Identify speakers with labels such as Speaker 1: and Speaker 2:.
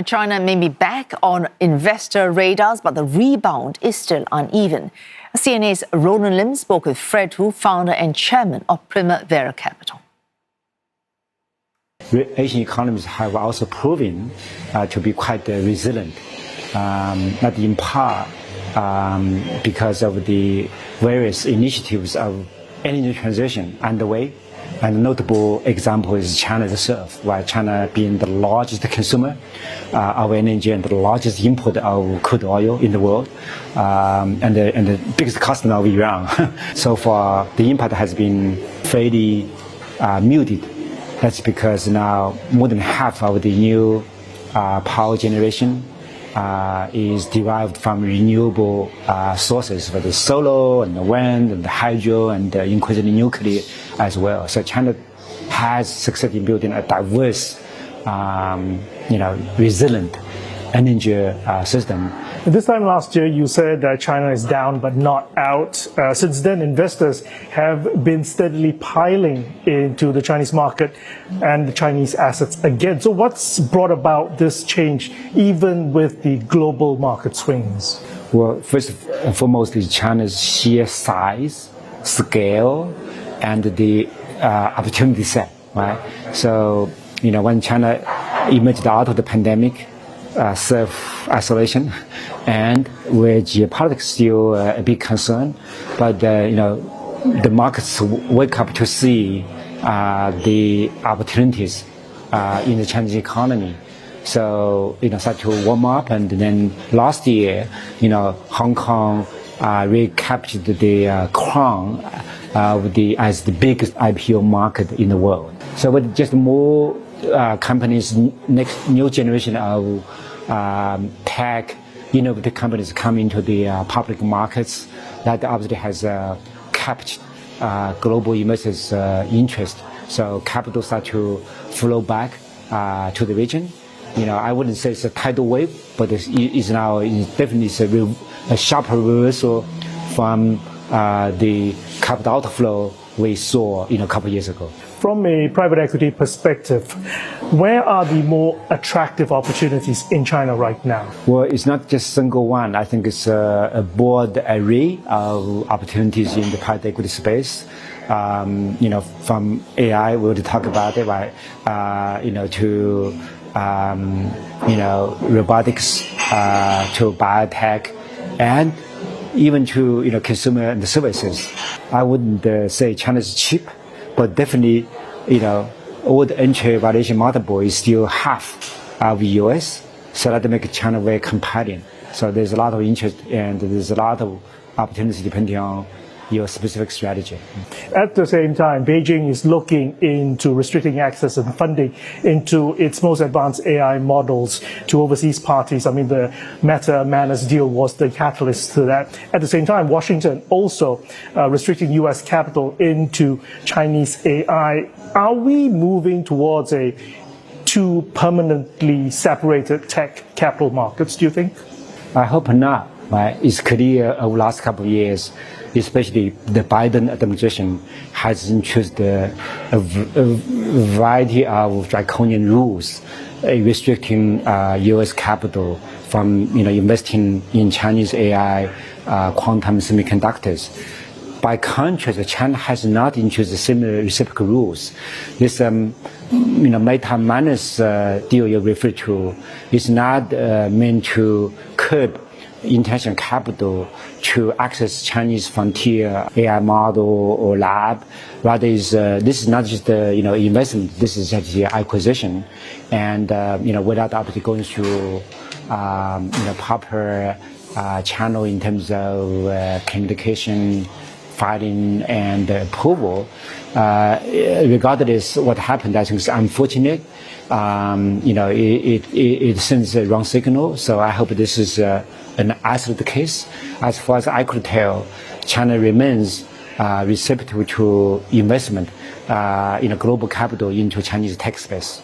Speaker 1: China may be back on investor radars, but the rebound is still uneven. CNA's Roland spoke with Fred Hu, founder and chairman of Primavera Capital.
Speaker 2: Asian economies have also proven to be quite resilient, not in part because of the various initiatives of energy transition underway. And a notable example is China itself, where China being the largest consumer of energy and the largest importer of crude oil in the world, and the biggest customer of Iran. So far, the impact has been fairly muted. That's because now more than half of the new power generation is derived from renewable sources, for the solar and the wind and the hydro and increasingly nuclear as well. So China has succeeded in building a diverse, resilient energy system.
Speaker 3: This time last year, you said that China is down but not out. Since then, investors have been steadily piling into the Chinese market and the Chinese assets again. So what's brought about this change, even with the global market swings?
Speaker 2: Well, first and foremost is China's sheer size, scale, and the opportunity set, right? So, when China emerged out of the pandemic, self-isolation, and where geopolitics still a big concern, but the markets wake up to see the opportunities in the Chinese economy. So start to warm up, and then last year, Hong Kong recaptured the crown of as the biggest IPO market in the world. So with just more companies, new generation of tech, innovative companies come into the public markets, that obviously has captured global investors' interest. So capital start to flow back to the region. I wouldn't say it's a tidal wave, but it's now definitely a sharper reversal from the capital outflow we saw a couple of years ago.
Speaker 3: From a private equity perspective, where are the more attractive opportunities in China right now?
Speaker 2: Well, it's not just single one. I think it's a broad array of opportunities in the private equity space. From AI, we already talked about it, right? To robotics, to biotech, and even to consumer and services. I wouldn't say China is cheap, but definitely, all the entry valuation multiple is still half of the US, so that makes China very compelling. So there's a lot of interest and there's a lot of opportunities depending on your specific strategy.
Speaker 3: At the same time, Beijing is looking into restricting access and funding into its most advanced AI models to overseas parties. I mean, the Meta Manus deal was the catalyst to that. At the same time, Washington also restricting US capital into Chinese AI. Are we moving towards a two permanently separated tech capital markets, do you think?
Speaker 2: I hope not. Right? It's clear over the last couple of years, especially the Biden administration has introduced a variety of draconian rules restricting U.S. capital from investing in Chinese AI, quantum semiconductors. By contrast, China has not introduced similar reciprocal rules. This Meta Manus deal you refer to is not meant to curb international capital to access Chinese frontier AI model or lab. Rather, this is not just investment. This is actually acquisition, and without obviously going through proper channel in terms of communication, filing, and approval. Regardless what happened, I think it's unfortunate. It sends a wrong signal. So I hope this is an isolated case. As far as I could tell, China remains receptive to investment, global capital into Chinese tech space.